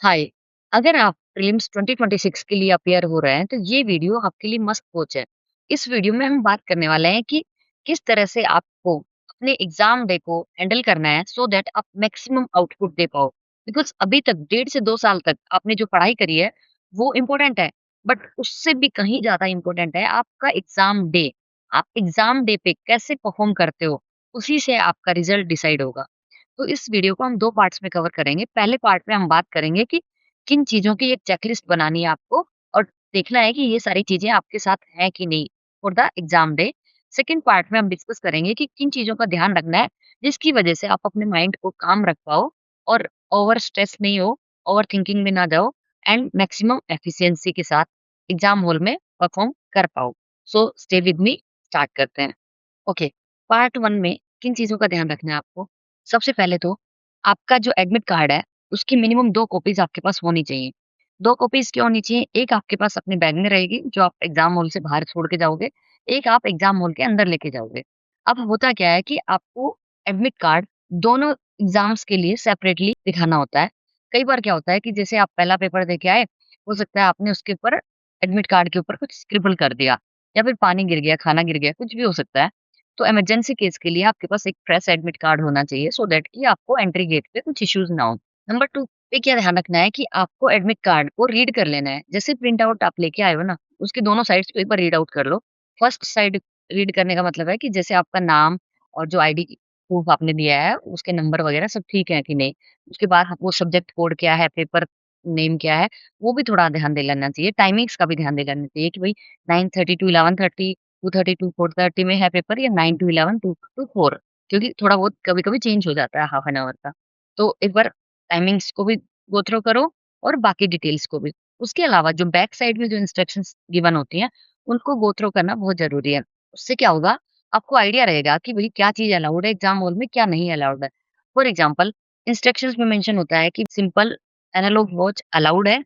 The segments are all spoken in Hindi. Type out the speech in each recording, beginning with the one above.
हाय। अगर आप प्रीलिम्स 2026 के लिए अपियर हो रहे हैं तो ये वीडियो आपके लिए मस्ट वॉच है। इस वीडियो में हम बात करने वाले हैं कि किस तरह से आपको अपने एग्जाम डे को हैंडल करना है सो दैट आप मैक्सिमम आउटपुट दे पाओ। बिकॉज अभी तक 1.5 से 2 साल तक आपने जो पढ़ाई करी है वो इम्पोर्टेंट है, बट उससे भी कहीं ज्यादा इम्पोर्टेंट है आपका एग्जाम डे। आप एग्जाम डे पे कैसे परफॉर्म करते हो, उसी से आपका रिजल्ट डिसाइड होगा। तो इस वीडियो को हम 2 पार्ट्स में कवर करेंगे। पहले पार्ट में हम बात करेंगे कि किन चीज़ों की एक चेकलिस्ट बनानी है आपको और देखना है कि ये सारी चीज़ें आपके साथ हैं कि नहीं for the exam day. Second part में हम डिस्कस करेंगे कि किन चीज़ों का ध्यान रखना है, जिसकी वजह से आप अपने माइंड को काम रख पाओ और ओवर स्ट्रेस नहीं हो, ओवर थिंकिंग में ना जाओ एंड मैक्सिमम एफिशिएंसी के साथ एग्ज़ाम हॉल में परफॉर्म कर पाओ। So stay with me, start करते हैं। ओके, पार्ट 1 में किन चीज़ों का ध्यान रखना है आपको? सबसे पहले तो आपका जो एडमिट कार्ड है, उसकी मिनिमम 2 कॉपीज़ आपके पास होनी चाहिए। 2 कॉपीज़ क्यों होनी चाहिए? एक आपके पास अपने बैग में रहेगी, जो आप एग्ज़ाम हॉल से बाहर छोड़ के जाओगे, एक आप एग्ज़ाम हॉल के अंदर लेके जाओगे। अब होता क्या है कि आपको एडमिट कार्ड दोनों एग्ज़ाम्स के लिए सेपरेटली दिखाना होता है। कई बार क्या होता है कि जैसे आप पहला पेपर दे के आए, हो सकता है आपने उसके ऊपर एडमिट कार्ड के ऊपर कुछ स्क्रिबल कर दिया या फिर पानी गिर गया, खाना गिर गया, कुछ भी हो सकता है। तो इमरजेंसी केस के लिए आपके पास एक फ्रेश एडमिट कार्ड होना चाहिए सो दैट कि आपको एंट्री गेट पे कुछ इश्यूज ना हो। नंबर 2 पे क्या ध्यान रखना है कि आपको एडमिट कार्ड को रीड कर लेना है। जैसे प्रिंट आउट आप लेके आए हो ना, उसके दोनों साइड्स को एक बार रीड आउट कर लो। फर्स्ट साइड रीड करने का मतलब है कि जैसे आपका नाम और जो आईडी प्रूफ आपने दिया है, उसके नंबर वगैरह सब ठीक है कि नहीं। उसके बाद वो सब्जेक्ट कोड क्या है, पेपर नेम क्या है, वो भी थोड़ा ध्यान दे लेना चाहिए। टाइमिंग्स का भी ध्यान दे लेना चाहिए कि भाई 9:30 टू 11:30, 2:30 टू 4:30 में है पेपर या 9 टू 11, 2 टू 4, क्योंकि थोड़ा बहुत कभी-कभी चेंज हो जाता है हाफ एन आवर का। तो एक बार टाइमिंग्स को भी गो थ्रू करो और बाकी डिटेल्स को भी। उसके अलावा जो बैक साइड में जो इंस्ट्रक्शंस गिवन होती हैं, उनको गो थ्रू करना बहुत ज़रूरी है। उससे क्या होगा, आपको आइडिया रहेगा कि भई क्या चीज़ अलाउड है एग्ज़ाम हॉल में, क्या नहीं अलाउड है। फॉर एग्ज़ाम्पल, इंस्ट्रक्शंस में मेंशन होता है कि सिंपल एनालॉग वॉच अलाउड है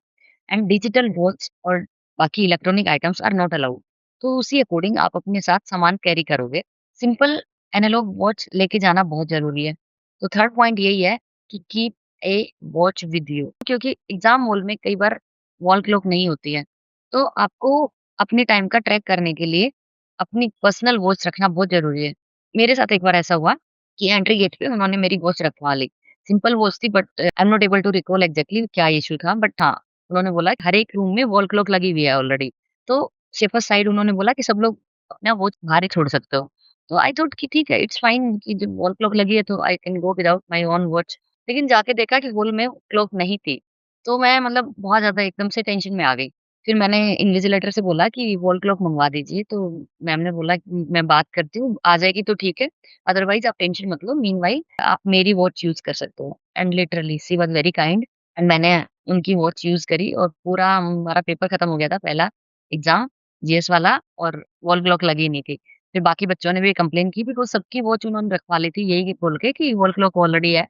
एंड डिजिटल वॉच और बाकी electronic items are not allowed. तो उसी अकॉर्डिंग आप अपने साथ सामान कैरी करोगे। सिंपल एनालॉग वॉच लेके जाना बहुत ज़रूरी है। तो थर्ड पॉइंट यही है कि keep a watch with you, क्योंकि एग्ज़ाम हॉल में कई बार वॉल क्लॉक नहीं होती है। तो आपको अपने टाइम का ट्रैक करने के लिए अपनी पर्सनल वॉच रखना बहुत ज़रूरी है। मेरे साथ एक बार ऐसा हुआ कि एंट्री गेट पे उन्होंने मेरी वॉच रखवा ली। सिंपल वॉच थी, but I am not able to recall exactly क्या इश्यू था, बट हाँ, उन्होंने बोला कि हर एक रूम में वॉल क्लॉक लगी हुई है ऑलरेडी। तो सेफर साइड उन्होंने बोला कि सब लोग अपना वॉच बाहर ही छोड़ सकते हो। तो आई थॉट कि ठीक है, इट्स फाइन कि जब वॉल क्लॉक लगी है तो I can go without my own watch. लेकिन जाके देखा कि हॉल में क्लॉक नहीं थी। तो मैं मतलब बहुत ज़्यादा एकदम से टेंशन में आ गई। फिर मैंने इन्विजिलेटर से बोला कि वॉल क्लॉक मँगवा दीजिए, तो मैम ने बोला कि मैं बात करती हूँ, आ जाएगी तो ठीक है, अदरवाइज़ आप टेंशन मत लो, मीनव्हाइल आप मेरी वॉच यूज़ कर सकते हो। And literally she was very kind and मैंने उनकी वॉच यूज़ करी और पूरा हमारा पेपर खत्म हो गया था, पहला एग्ज़ाम जीएस वाला, और वॉल क्लॉक लगी नहीं थी। फिर बाकी बच्चों ने भी कंप्लेन की बिकॉज़ सबकी वॉच उन्होंने रखवा ली थी यही बोल के कि वॉल क्लॉक ऑलरेडी है,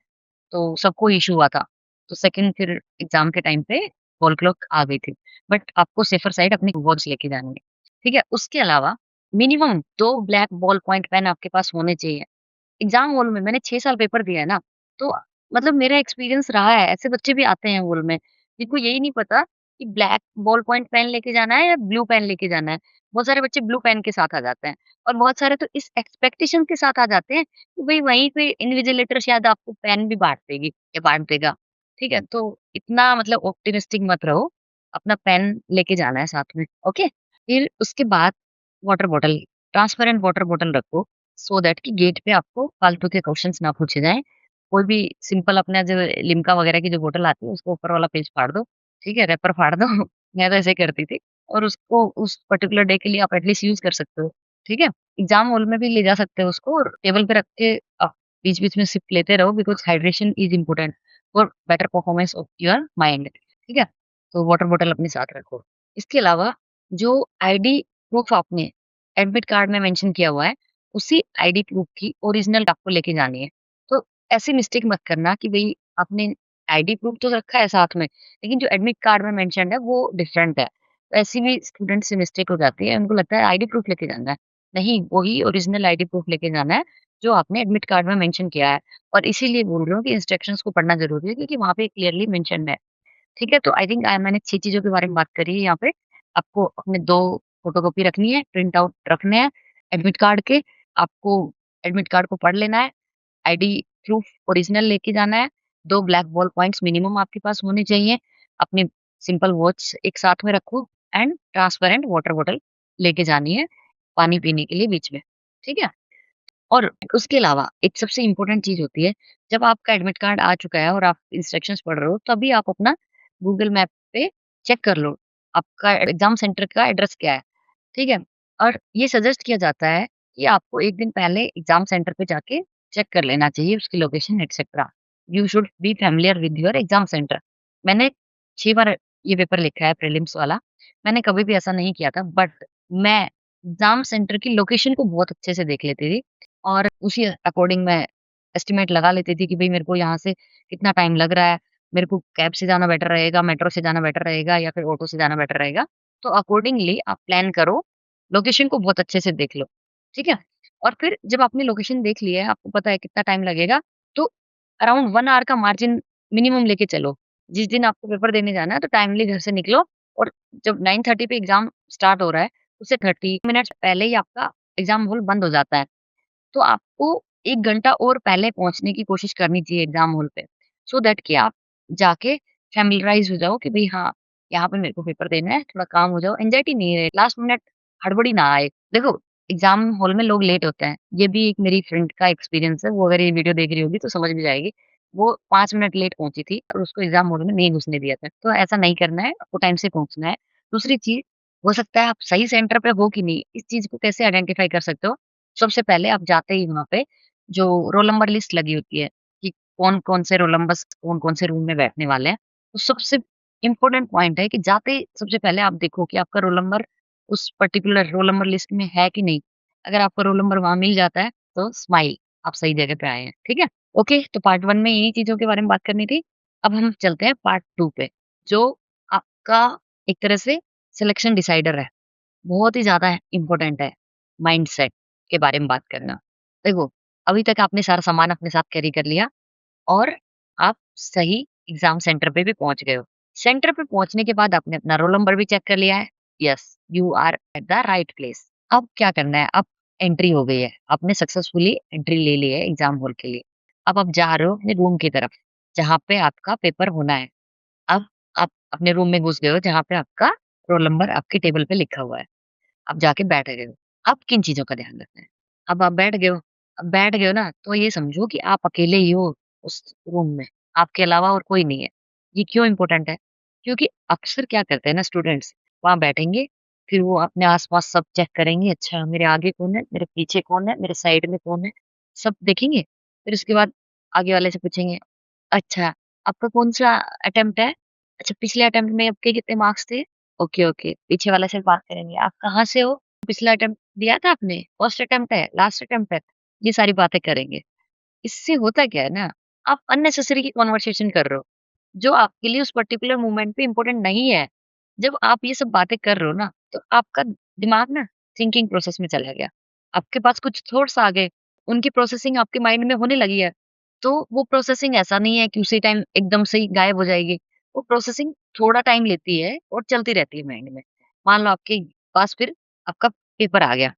तो सबको इश्यू हुआ था। तो सेकंड फिर एग्ज़ाम के टाइम पे वॉल क्लॉक आ गई थी। बट आपको सेफर साइड अपनी वॉच लेके जानी है, ठीक है? उसके अलावा minimum 2 black ballpoint pen आपके पास होने चाहिए। एग्ज़ाम हॉल में मैंने 6 साल पेपर दिया है ना, तो मतलब मेरा एक्सपीरियंस रहा है, ऐसे बच्चे भी आते हैं हॉल में, जिनको यही नहीं पता कि ब्लैक बॉल पॉइंट पेन लेके जाना है या ब्लू पेन लेके जाना है। बहुत सारे बच्चे ब्लू पेन के साथ आ जाते हैं और बहुत सारे तो इस एक्सपेक्टेशन के साथ आ जाते हैं कि भई वहीं पे इन्विजिलेटर शायद आपको पेन भी बाँट देगी या बाँट देगा, ठीक है? तो इतना मतलब ऑप्टिमिस्टिक मत रहो, अपना पेन लेके जाना है साथ में, ओके? फिर उसके बाद water bottle, transparent water bottle रखो सो दैट कि गेट पे आपको फालतू के क्वेश्चंस ना पूछे जाएँ। कोई भी सिंपल अपना जो लिम्का वगैरह की जो बॉटल आती है उसको ऊपर वाला पेज फाड़ दो, ठीक है? रैपर फाड़ दो। मैं तो ऐसे करती थी और उसको उस पर्टिकुलर डे के लिए आप एटलीस्ट यूज़ कर सकते हो, ठीक है? एग्ज़ाम हॉल में भी ले जा सकते हो उसको और टेबल पे रख के बीच-बीच में सिप लेते रहो because hydration is important for better performance of your mind, ठीक है? तो वाटर बॉटल अपने साथ रखो। इसके अलावा जो आईडी प्रूफ आपने एडमिट कार्ड में मेंशन किया हुआ है, उसी आईडी प्रूफ की ओरिजिनल आपको लेके जानी है। तो ऐसी मिस्टेक मत करना कि भई आपने आईडी प्रूफ तो रखा है साथ में, लेकिन जो एडमिट कार्ड में मेंशन्ड है वो डिफरेंट है। तो ऐसी भी स्टूडेंट से मिस्टेक हो जाती है, उनको लगता है आईडी प्रूफ लेके जाना है। नहीं, वही ओरिजिनल आईडी प्रूफ लेके जाना है, जो आपने एडमिट कार्ड में मेंशन किया है। और इसीलिए बोल रही हूँ कि इंस्ट्रक्शंस को पढ़ना ज़रूरी है क्योंकि वहाँ पे क्लियरली मेंशन्ड है। ठीक है? तो आई थिंक मैंने 6 चीज़ों के बारे में बात करी है यहाँ पे। आपको अपने 2 फ़ोटोकॉपी रखनी है, प्रिंट आउट रखने हैं एडमिट कार्ड के। आपको एडमिट कार्ड को पढ़ लेना है, आईडी प्रूफ ओरिजिनल लेके जाना है, 2 ब्लैक बॉल पॉइंट्स मिनिमम आपके पास होने चाहिए। अपनी सिंपल वॉच एक साथ में रखो एंड ट्रांसपेरेंट वाटर बॉटल लेके जानी है, पानी पीने के लिए बीच में। ठीक है? और उसके अलावा एक सबसे इम्पोर्टेंट चीज़ होती है, जब आपका एडमिट कार्ड आ चुका है और आप इंस्ट्रक्शंस पढ़ रहे हो, तभी आप अपना गूगल मैप पे चेक कर लो, आपका एग्ज़ाम सेंटर का एड्रेस क्या है, ठीक है? और ये सजेस्ट किया जाता है कि आपको 1 दिन पहले एग्ज़ाम सेंटर पे जाके चेक कर लेना चाहिए उसकी location etcetera. You should be familiar with your exam centre. मैंने 6 बार ये पेपर लिखा है प्रीलिम्स वाला, मैंने कभी भी ऐसा नहीं किया था, बट मैं एग्ज़ाम सेंटर की लोकेशन को बहुत अच्छे से देख लेती थी। और उसी अकॉर्डिंग मैं एस्टिमेट लगा लेती थी कि भई मेरे को यहाँ से कितना टाइम लग रहा है, मेरे को कैब से जाना बेटर रहेगा, मेट्रो से जाना बेटर रहेगा या फिर ऑटो से जाना बेटर रहेगा। तो अकॉर्डिंगली आप प्लान करो, लोकेशन को बहुत अच्छे से देख लो, ठीक है? और फिर जब आपने लोकेशन देख ली है, आपको पता है कितना टाइम लगेगा, तो अराउंड 1 आवर का मार्जिन मिनिमम लेके चलो। जिस दिन आपको पेपर देने जाना है तो टाइमली घर से निकलो और जब 9:30 पे एग्ज़ाम स्टार्ट हो रहा है, उससे 30 मिनट्स पहले ही आपका एग्ज़ाम हॉल बंद हो जाता है। तो आपको 1 घंटा और पहले पहुँचने की कोशिश करनी चाहिए एग्ज़ाम हॉल पे, सो दैट कि आप जाके फ़ैमिलियराइज़ हो जाओ कि भई हाँ, यहाँ पे मेरे को पेपर देना है, थोड़ा काम हो जाओ, एंग्ज़ायटी नहीं रहे, लास्ट मिनट हड़बड़ी ना आए। देखो, एग्ज़ाम हॉल में लोग लेट होते हैं, ये भी एक मेरी फ्रेंड का एक्सपीरियंस है, वो अगर ये वीडियो देख रही होगी तो समझ भी जाएगी। वो 5 मिनट लेट पहुँची थी और उसको एग्ज़ाम हॉल में नहीं घुसने दिया था, तो ऐसा नहीं करना है, आपको टाइम से पहुँचना है। दूसरी चीज़, हो सकता है आप सही सेंटर पे हो कि नहीं, इस चीज़ को कैसे आइडेंटिफ़ाई कर सकते हो? सबसे पहले आप जाते ही वहाँ पे जो रोल नंबर लिस्ट लगी होती है कि कौन-कौन से रोल नंबर्स कौन-कौन से रूम में बैठने वाले हैं। तो सबसे इम्पोर्टेंट पॉइंट है कि जाते ही सबसे पहले आप देखो कि आपका रोल नंबर उस पर्टिकुलर रोल नंबर लिस्ट में है कि नहीं। अगर आपका रोल नंबर वहाँ मिल जाता है तो स्माइल, आप सही जगह पे आए हैं, ठीक है? ओके, तो पार्ट 1 में इन्हीं चीज़ों के बारे में बात करनी थी। अब हम चलते हैं पार्ट 2 पे, जो आपका एक तरह से सिलेक्शन डिसाइडर है। बहुत ही ज़्यादा इम्पोर्टेंट है, माइंडसेट के बारे में बात करना। देखो, अभी तक आपने सारा सामान अपने साथ कैरी कर लिया और आप सही एग्ज़ाम सेंटर पे भी पहुँच गए हो। सेंटर पे पहुँचने के बाद आपने अपना रोल नंबर भी चेक कर लिया है। Yes, you are at the right place. अब क्या करना है? अब एंट्री हो गई है। आपने सक्सेसफुली एंट्री ले ली है एग्ज़ाम हॉल के लिए। अब आप जा रहे हो अपने रूम की तरफ, जहाँ पे आपका पेपर होना है। अब आप अपने रूम में घुस गए हो, जहाँ पे आपका रोल नंबर आपकी टेबल पे लिखा हुआ है। आप जाके बैठ गए हो। अब किन चीज़ों का ध्यान रखना है? अब आप बैठ गए हो। अब बैठ गए हो ना, तो ये समझो कि आप अकेले ही हो उस रूम में, आपके अलावा और कोई नहीं है। ये क्यों इम्पोर्टेंट है? क्योंकि अक्सर क्या करते हैं ना स्टूडेंट्स, वहाँ बैठेंगे, फिर वो अपने आस-पास सब चेक करेंगे, अच्छा मेरे आगे कौन है, मेरे पीछे कौन है, मेरे साइड में कौन है, सब देखेंगे। फिर उसके बाद आगे वाले से पूछेंगे, अच्छा, आपका कौन-सा अटेम्प्ट है? अच्छा, पिछले अटेम्प्ट में आपके कितने मार्क्स थे? Okay, okay. पीछे वाले से बात करेंगे, आप कहाँ से हो? पिछला अटेम्प्ट दिया था आपने? फर्स्ट अटेम्प्ट है? लास्ट अटेम्प्ट है? ये सारी बातें करेंगे। इससे होता क्या है ना, आप अननेसेसरी की कन्वर्सेशन कर रहे हो, जो आपके लिए उस पर्टिकुलर मोमेंट पे इम्पोर्टेंट नहीं है। जब आप ये सब बातें कर रहे हो ना, तो आपका दिमाग ना थिंकिंग प्रोसेस में चला गया। आपके पास कुछ थॉट्स आ गए, उनकी प्रोसेसिंग आपके माइंड में होने लगी है। तो वो प्रोसेसिंग ऐसा नहीं है कि उसी टाइम एकदम से ही गायब हो जाएगी। वो प्रोसेसिंग थोड़ा टाइम लेती है और चलती रहती है माइंड में। मान लो आपके पास फिर आपका पेपर आ गया,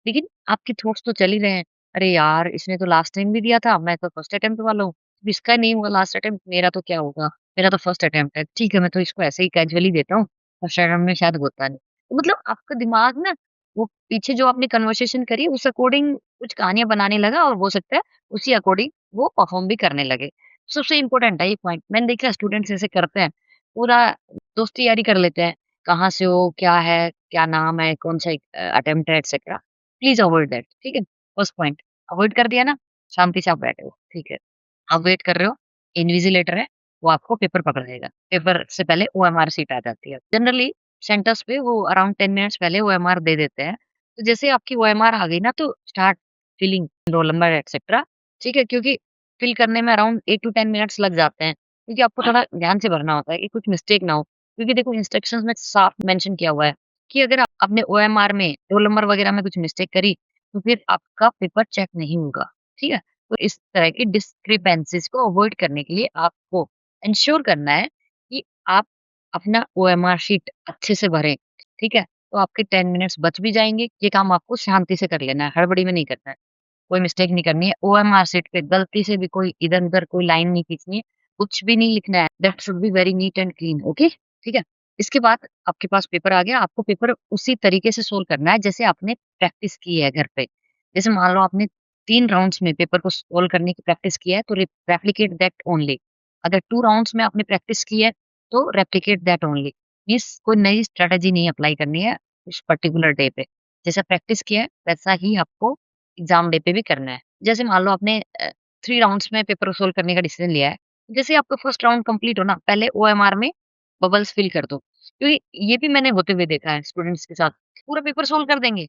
लेकिन आपके थॉट्स तो चल ही रहे हैं। अरे यार! इसने तो लास्ट टाइम भी दिया था, मैं तो फर्स्ट अटेम्प्ट वाला हूँ। अब इसका नहीं हुआ लास्ट अटेम्प्ट, मेरा तो क्या होगा? मेरा तो फर्स्ट अटेम्प्ट है। ठीक है, मैं तो इसको ऐसे ही कैजुअली देता हूँ, फर्स्ट अटेम्प्ट में शायद होता नहीं। तो मतलब आपका दिमाग ना, वो पीछे जो आपने कन्वर्सेशन करी, उस अकॉर्डिंग कुछ कहानियाँ बनाने लगा और हो सकता है उसी अकॉर्डिंग वो परफ़ॉर्म भी करने लगे। सबसे इम्पोर्टेंट है ये पॉइंट। मैंने देखा है स्टूडेंट्स ऐसे करते हैं, पूरा दोस्ती यारी कर लेते हैं। कहाँ से हो? क्या है? क्या नाम है? कौन-सा अटेम्प्ट है एटसेट्रा। प्लीज़ अवॉइड दैट, ठीक है? फर्स्ट पॉइंट, अवॉइड कर दिया ना, शांति से आप बैठे हो, ठीक है। आप वेट कर रहे हो, इन्विजिलेटर है, वो आपको पेपर पकड़ाएगा। पेपर से पहले ओएमआर शीट आ जाती है। जनरली सेंटर्स पे वो अराउंड 10 मिनट्स पहले ओएमआर दे देते हैं। तो जैसे आपकी ओएमआर आ गई ना, तो start filling roll number etcetera, ठीक है? क्योंकि फिल करने में अराउंड 8 टू 10 मिनट्स लग जाते हैं, क्योंकि आपको थोड़ा ध्यान से भरना होता है कि कुछ मिस्टेक ना हो। क्योंकि देखो इंस्ट्रक्शंस में साफ मेंशन किया हुआ है कि अगर आप अपने ओएमआर में रोल नंबर वगैरह में कुछ मिस्टेक करी, तो फिर आपका पेपर चेक नहीं होगा, ठीक है? तो इस तरह की डिस्क्रिपेंसीज़ को अवॉइड करने के लिए आपको एन्श्योर करना है कि आप अपना ओएमआर शीट अच्छे से भरें, ठीक है? तो आपके 10 मिनट्स बच भी जाएँगे, ये काम आपको शांति से कर लेना है, हड़बड़ी में नहीं करना है। कोई मिस्टेक नहीं करनी है, ओएमआर शीट पे गलती से भी कोई इधर-उधर कोई लाइन नहीं खींचनी है, कुछ भी नहीं लिखना है, that should be very neat and clean, okay? ठीक है? इसके बाद आपके पास पेपर आ गया, आपको पेपर उसी तरीके से सोल्व करना है जैसे आपने प्रैक्टिस की है घर पे। जैसे मान लो आपने 3 राउंड्स में पेपर को सोल्व करने की प्रैक्टिस की है, तो रेप्लिकेट दैट ओनली। अगर 2 राउंड्स में आपने प्रैक्टिस की है, तो रेप्लिकेट दैट ओनली। मीन्स कोई नई स्ट्रैटेजी नहीं अप्लाई करनी है उस पर्टिकुलर डे पे। जैसा प्रैक्टिस किया है, वैसा ही आपको एग्ज़ाम डे पे भी करना है। जैसे मान लो आपने 3 राउंड्स में पेपर सोल्व करने का डिसीज़न लिया है। जैसे ही आपका फर्स्ट राउंड कंप्लीट हो ना, पहले ओएमआर में बबल्स फिल कर दो। क्योंकि ये भी मैंने होते हुए देखा है स्टूडेंट्स के साथ, पूरा पेपर सोल्व कर देंगे,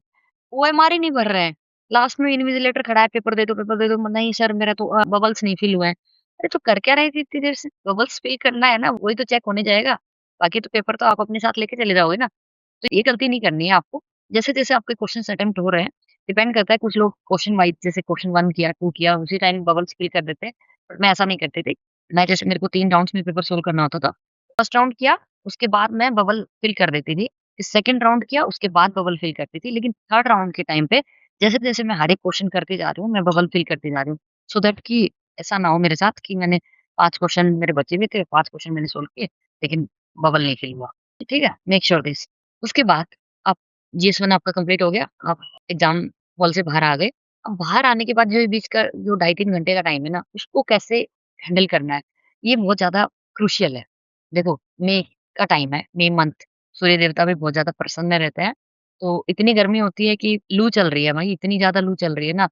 ओएमआर ही नहीं भर रहे हैं। लास्ट में इन्विजिलेटर खड़ा है, पेपर दे दो, नहीं सर मेरा तो बबल्स नहीं फिल हुए हैं। अरे तो कर क्या रहे थे इतनी देर से? बबल्स फिल करना है ना, वही तो चेक होने जाएगा। बाकी तो पेपर तो आप अपने साथ लेके चले जाओगे ना। तो ये गलती नहीं करनी है आपको। जैसे-जैसे आपके क्वेश्चन्स अटेम्प्ट हो रहे हैं, डिपेंड करता है कुछ लोग क्वेश्चन वाइज़ जैसे क्वेश्चन 1 किया, 2 किया, उसी टाइम बबल्स फिल कर देते हैं। बट मैं ऐसा नहीं करती थी। मैं जैसे मेरे को 3 राउंड्स में पेपर सोल्व करना होता था। फर्स्ट राउंड किया, उसके बाद मैं बबल फिल कर देती थी। फिर सेकंड राउंड किया, उसके बाद बबल फिल करती थी। लेकिन थर्ड राउंड के टाइम पे जैसे-जैसे मैं हर एक क्वेश्चन करती जा रही हूँ, मैं बबल फिल करती जा रही हूँ। सो दैट कि ऐसा ना हो मेरे साथ कि मैंने 5 क्वेश्चन मेरे बचे हुए थे, 5 क्वेश्चन मैंने सोल्व किए, लेकिन बबल नहीं फिल हुआ। ठीक है? Make sure this. उसके बाद आप जीएस-1 आपका कंप्लीट हो गया, आप एग्ज़ाम हॉल से बाहर आ गए। अब बाहर आने के बाद जो ये बीच का जो ढाई 3 घंटे का टाइम है ना, उसको कैसे हैंडल करना है, ये बहुत ज़्यादा क्रूशियल है। देखो, मई का टाइम है, मई मंथ, सूर्य देवता भी बहुत ज़्यादा प्रसन्न रहते हैं। तो इतनी गर्मी होती है कि लू चल रही है भाई, इतनी ज़्यादा लू चल रही है ना,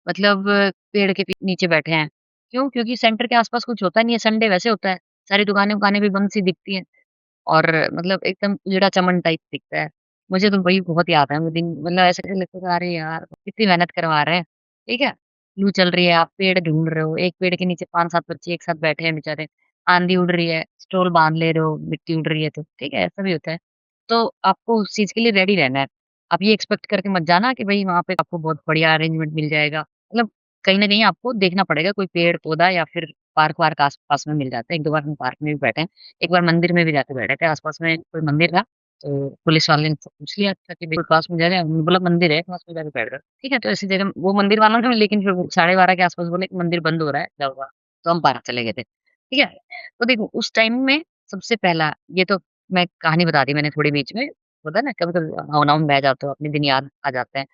मतलब पेड़ के नीचे बैठे हैं। क्यों? क्योंकि सेंटर के आस-पास कुछ होता नहीं है, संडे वैसे होता है, सारी दुकानें-वुकानें भी बंद सी दिखती हैं। और मतलब एकदम उजड़ा-चमन टाइप दिखता है। मुझे तो वही बहुत याद है वो दिन, मतलब ऐसे लगता था अरे यार! कितनी मेहनत करवा रहे हैं, ठीक है? लू चल रही है, आप पेड़ ढूँढ रहे हो, एक पेड़ के नीचे 5-7 बच्चे एक साथ बैठे हैं बेचारे, आँधी उड़ रही है, स्टॉल बाँध ले रहे हो, मिट्टी उड़ रही है तो, ठीक है? ऐसा भी होता है। तो आपको उस चीज़ के लिए रेडी रहना है। आप ये एक्सपेक्ट करके मत जाना कि भई वहाँ पे आपको बहुत बढ़िया अरेंजमेंट मिल जाएगा। मतलब कहीं न कहीं आपको देखना पड़ेगा कोई पेड़-पौधा या फिर पार्क-वार्क आस-पास में मिल जाता है। 1-2 बार हम पार्क में भी बैठे हैं। एक बार मंदिर में भी जाके बैठे थे, आस-पास में कोई मंदिर था, तो पुलिस वाले ने पूछ लिया था कि भई पास में जा रहे हैं? हमने बोला मंदिर है, पास में जाके बैठ गए। ठीक है, तो ऐसी जगह वो मंदिर वालों ने लेकिन फिर वो 12:30 के आस-पास बोले कि मंदिर बंद हो रहा है, जाओ आप। तो हम पार्क चले गए थे। ठीक है? तो देखो उस टाइम में सबसे पहला ये तो मैं कहानी बता दी मैंने थोड़ी बीच में, होता है ना कभी-कभी भावनाओं में बह जाते हो, अपने दिन याद आ जाते हैं।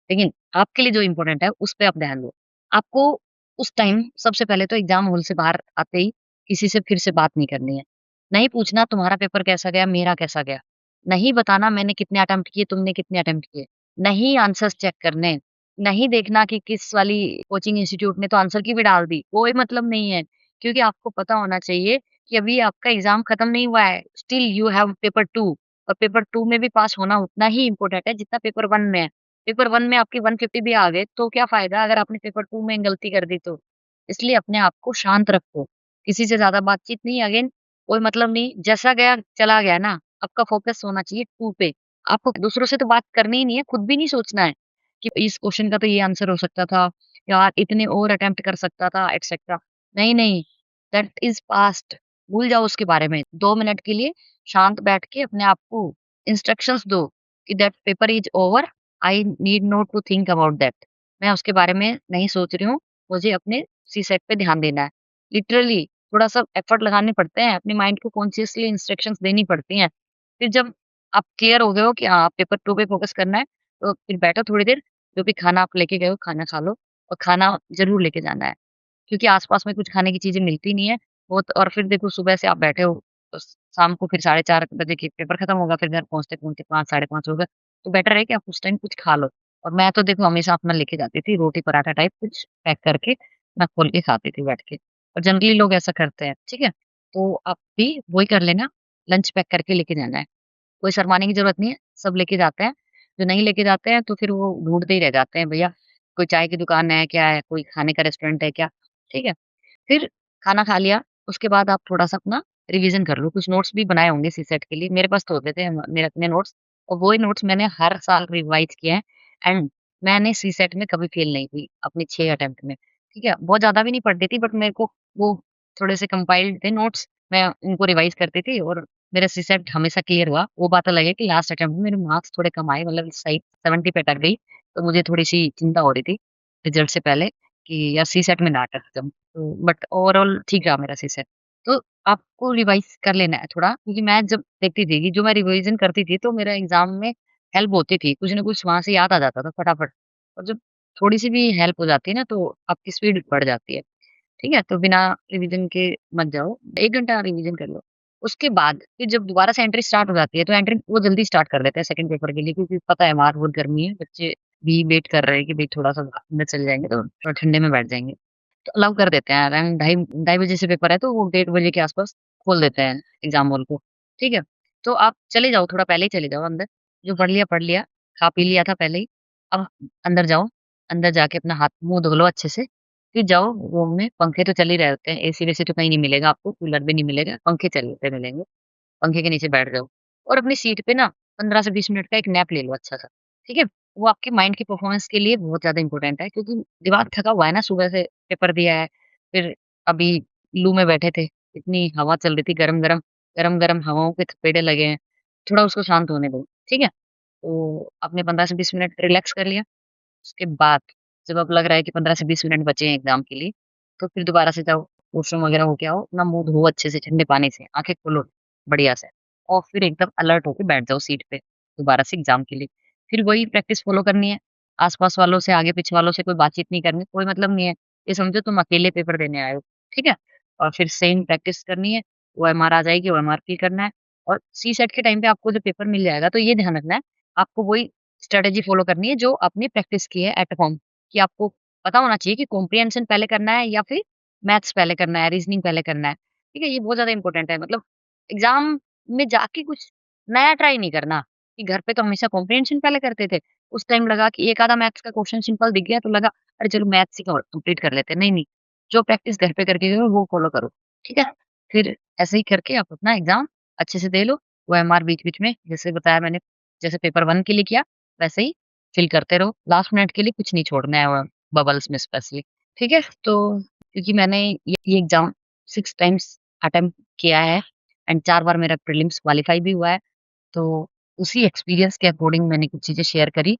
लेकिन आपके लिए जो इम्पोर्टेंट है, उस पे आप ध्यान दो। आपको उस टाइम सबसे पहले तो एग्ज़ाम हॉल से बाहर आते ही किसी से फिर से बात नहीं करनी है। नहीं पूछना तुम्हारा पेपर कैसा गया, मेरा कैसा गया। नहीं बताना मैंने कितने अटेम्प्ट किए, तुमने कितने अटेम्प्ट किए। नहीं आंसर्स चेक करने। नहीं देखना कि किस वाली कोचिंग इंस्टीट्यूट ने तो आंसर की भी डाल दी, कोई मतलब नहीं है। क्योंकि आपको पता होना चाहिए कि अभी आपका एग्ज़ाम खत्म नहीं हुआ है। स्टिल यू हैव पेपर 2 और पेपर 2 में भी पास होना उतना ही इम्पोर्टेंट है जितना पेपर 1 में है। पेपर 1 में आपके 150 भी आ गए, तो क्या फ़ायदा अगर आपने पेपर 2 में गलती कर दी तो? इसलिए अपने आप को शांत रखो। किसी से ज़्यादा बातचीत नहीं, अगेन कोई मतलब नहीं, जैसा गया चला गया ना, आपका फ़ोकस होना चाहिए 2 पे। आपको दूसरों से तो बात करनी ही नहीं है, खुद भी नहीं सोचना है कि इस क्वेश्चन का तो ये आंसर हो सकता था, यार इतने और अटेम्प्ट कर सकता था, एटसेट्रा। नहीं, नहीं, दैट इज़ पास्ट, भूल जाओ उसके बारे में। 2 मिनट के लिए शांत बैठ के अपने आप को इंस्ट्रक्शंस दो कि that paper is over, I need not to think about that. मैं उसके बारे में नहीं सोच रही हूँ, मुझे अपने सीसेट पे ध्यान देना है। लिटरली थोड़ा-सा एफर्ट लगाने पड़ते हैं, अपने माइंड को कॉन्शियसली इंस्ट्रक्शंस देनी पड़ती हैं। फिर जब आप क्लियर हो गए हो कि हाँ, पेपर 2 पे फोकस करना है, तो फिर बैठो थोड़ी देर, जो भी खाना आप लेके गए हो, खाना खा लो और खाना ज़रूर लेके जाना है। क्योंकि आस-पास में कुछ खाने की चीज़ें मिलती नहीं है, बहुत और फिर देखो सुबह से आप बैठे हो, तो शाम को फिर 4:30 बजे के पेपर खत्म होगा, फिर घर पहुँचते-पहुँचते 5 साढ़े 5 हो गए। तो बेटर है कि आप उस टाइम कुछ खा लो। और मैं तो देखो हमेशा अपना लेके जाती थी रोटी पराठा टाइप कुछ पैक करके, मैं खोल के खाती थी बैठ के। और जनरली लोग ऐसा करते हैं, ठीक है? तो आप भी वही कर लेना, लंच पैक करके लेके जाना है। कोई शर्माने की ज़रूरत नहीं है, सब लेके जाते हैं। जो नहीं लेके जाते हैं तो फिर वो ढूँढते ही रह जाते हैं, भैया कोई चाय की दुकान है क्या है, कोई खाने का रेस्टोरेंट है क्या? ठीक है? फिर खाना खा लिया, उसके बाद आप थोड़ा-सा अपना रिवीज़न कर लो, कुछ नोट्स भी बनाए होंगे सीसेट के लिए, मेरे पास तो होते थे मेरे अपने नोट्स और वही नोट्स मैंने हर साल रिवाइज़ किए हैं एंड मैंने सीसेट में कभी फेल नहीं हुई, अपने 6 अटेम्प्ट में, ठीक है? बहुत ज़्यादा भी नहीं पढ़ती थी बट मेरे को वो थोड़े से कंपाइल्ड थे नोट्स, मैं उनको रिवाइज़ करती थी और मेरा सीसेट हमेशा क्लियर हुआ। वो बात अलग है कि लास्ट अटेम्प्ट में मेरे मार्क्स थोड़े कम आए, मतलब सही 70 पे अटक गई, तो मुझे थोड़ी-सी चिंता हो रही थी रिज़ल्ट से पहले कि यार सीसेट में ना अटक जाऊँ। तो बट ओवरऑल ठीक रहा मेरा सीसेट। तो आपको रिवाइज़ कर लेना है थोड़ा, क्योंकि मैं जब देखती थी कि जो मैं रिविज़न करती थी तो मेरा एग्ज़ाम में हेल्प होती थी, कुछ न कुछ वहाँ से याद आ जाता था फटाफट। और जब थोड़ी-सी भी हेल्प हो जाती है ना, तो आपकी स्पीड बढ़ जाती है। ठीक है? तो बिना रिवीजन के मत जाओ, 1 घंटा रिवीजन कर लो। उसके बाद फिर जब दोबारा से एंट्री स्टार्ट हो जाती है, तो एंट्री वो जल्दी स्टार्ट कर देते हैं सेकंड पेपर के लिए, क्योंकि पता है बाहर बहुत गर्मी है, बच्चे भी वेट कर रहे हैं कि भई थोड़ा-सा अंदर चले जाएँगे तो थोड़ा ठंडे में बैठ जाएँगे। तो अलाउ कर देते हैं, अराउंड ढाई ढाई बजे से पेपर है, तो वो 1:30 बजे के आस-पास खोल देते हैं एग्ज़ाम हॉल को, ठीक है? तो आप चले जाओ, थोड़ा पहले ही चले जाओ अंदर, जो पढ़ लिया, खा पी लिया था पहले ही, अब अंदर जाओ, अंदर जाके अपना हाथ-मुँह धो लो अच्छे से, फिर जाओ रूम में, पंखे तो चल ही रहे होते हैं, एसी-वेसी तो कहीं नहीं मिलेगा आपको, कूलर भी नहीं मिलेगा, पंखे चलते मिलेंगे, पंखे के नीचे बैठ जाओ और अपनी सीट पे ना 15 से 20 मिनट का एक नैप ले लो अच्छा-सा, ठीक है? वो आपके माइंड की परफॉर्मेंस के लिए बहुत ज़्यादा इम्पोर्टेंट है, क्योंकि दिमाग थका हुआ है ना, सुबह से पेपर दिया है, फिर अभी लू में बैठे थे, इतनी हवा चल रही थी गरम-गरम, गरम-गरम हवाओं के थपेड़े लगे हैं, थोड़ा उसको शांत होने दो, ठीक है? तो आपने 15 से 20 मिनट रिलैक्स कर लिया, उसके बाद जब अब लग रहा है कि 15 से 20 मिनट बचे हैं एग्ज़ाम के लिए, तो फिर दोबारा से जाओ, वॉशरूम वगैरह हो के आओ, अपना मुँह धो अच्छे से ठंडे पानी से, आँखें खोलो बढ़िया से और फिर एकदम अलर्ट होके बैठ जाओ सीट पे, दोबारा से एग्ज़ाम के लिए। फिर वही प्रैक्टिस फ़ॉलो करनी है, आस-पास वालों से, आगे-पीछे वालों से कोई बातचीत नहीं करनी, कोई मतलब नहीं है। ये समझो तुम अकेले पेपर देने आए हो, ठीक है? और फिर सेम प्रैक्टिस करनी है, ओएमआर आ जाएगी, ओएमआर फिल करना है और सीसेट के टाइम पे आपको जो पेपर मिल जाएगा, तो ये ध्यान रखना है, आपको वही स्ट्रैटेजी फ़ॉलो करनी है जो आपने प्रैक्टिस की है एट होम, कि आपको पता होना चाहिए कि कॉम्प्रिहेंशन पहले करना है या फिर मैथ्स पहले करना है, रीज़निंग पहले करना है। ठीक है? ये बहुत ज़्यादा इम्पोर्टेंट है, मतलब एग्ज़ाम में जाके कुछ नया ट्राई नहीं करना, कि घर पे तो हमेशा कॉम्प्रिहेंशन पहले करते थे। उस टाइम लगा कि एक आधा मैथ्स का क्वेश्चन सिंपल दिख गया तो लगा अरे चलो मैथ्स ही कंप्लीट कर लेते हैं। नहीं, नहीं, जो प्रैक्टिस घर पे करके गए हो वो फ़ॉलो करो। ठीक है? फिर ऐसे ही करके आप अपना एग्ज़ाम अच्छे से दे लो, ओएमआर बीच-बीच में जैसे बताया मैंने, जैसे पेपर 1 के लिए किया वैसे ही फ़िल करते रहो। लास्ट मिनट के लिए कुछ नहीं छोड़ना है बबल्स में स्पेशली। ठीक है? तो क्योंकि मैंने ये एग्ज़ाम 6 टाइम्स अटेम्प्ट किया है एंड 4 बार मेरा प्रीलिम्स क्वालीफाई भी हुआ है। तो उसी एक्सपीरियंस के अकॉर्डिंग मैंने कुछ चीज़ें शेयर करी,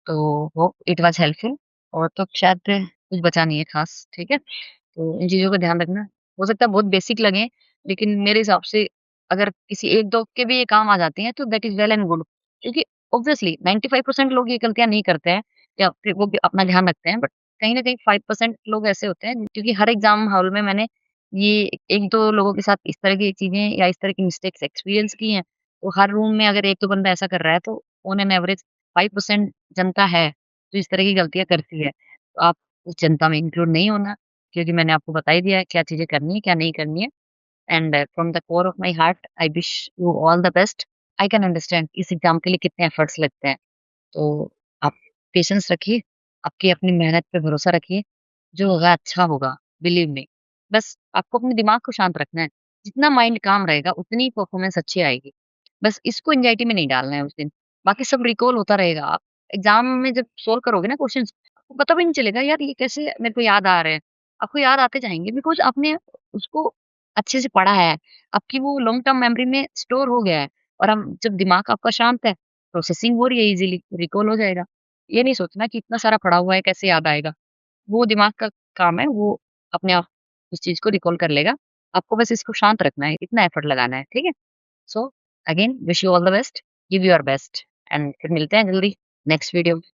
तो होप इट वाज़ हेल्पफुल और तो शायद कुछ बचा नहीं है ख़ास, ठीक है? तो इन चीज़ों का ध्यान रखना। हो सकता है बहुत बेसिक लगें, लेकिन मेरे हिसाब से अगर किसी 1-2 के भी ये काम आ जाती हैं, तो that is well and good. क्योंकि ऑब्वियसली 95% लोग ये गलतियाँ नहीं करते हैं या फिर वो भी अपना ध्यान रखते हैं, बट कहीं न कहीं 5% लोग ऐसे होते हैं, क्योंकि हर एग्ज़ाम हॉल में मैंने ये 1-2 लोगों के साथ इस तरह की चीज़ें या इस तरह की मिस्टेक्स एक्सपीरियंस की हैं। तो हर रूम में अगर 1-2 बंदा ऐसा कर रहा है, तो ऑन एन एवरेज 5% जनता है, जो इस तरह की गलतियाँ करती है। तो आप उस जनता में इंक्लूड नहीं होना, क्योंकि मैंने आपको बता ही दिया है क्या चीज़ें करनी है, क्या नहीं करनी है। And from the core of my heart I wish you all the best. I can understand इस एग्ज़ाम के लिए कितने एफर्ट्स लगते हैं। तो आप पेशेंस रखिए, आपकी अपनी मेहनत पे भरोसा रखिए, जो होगा अच्छा होगा, बिलीव मी। बस आपको अपने दिमाग को शांत रखना है, जितना माइंड काम रहेगा उतनी परफॉर्मेंस अच्छी आएगी। बस इसको एंग्ज़ायटी में नहीं डालना है उस दिन, बाकी सब रिकॉल होता रहेगा। आप एग्ज़ाम में जब सोल्व करोगे ना क्वेश्चन्स, आपको पता भी नहीं चलेगा यार ये कैसे मेरे को याद आ रहे हैं। आपको याद आते जाएँगे बिकॉज़ आपने उसको अच्छे से पढ़ा है, आपकी वो लॉन्ग टर्म मेमोरी में स्टोर हो गया है और हम जब दिमाग आपका शांत है, प्रोसेसिंग हो रही है इज़िली, रिकॉल हो जाएगा। ये नहीं सोचना कि इतना सारा पढ़ा हुआ है कैसे याद आएगा। वो दिमाग का काम है, वो अपने आप उस चीज़ को रिकॉल कर लेगा। आपको बस इसको शांत रखना है, इतना एफर्ट लगाना है, ठीक है? So again wish you all the best, give your best and फिर मिलते हैं जल्दी नेक्स्ट वीडियो में।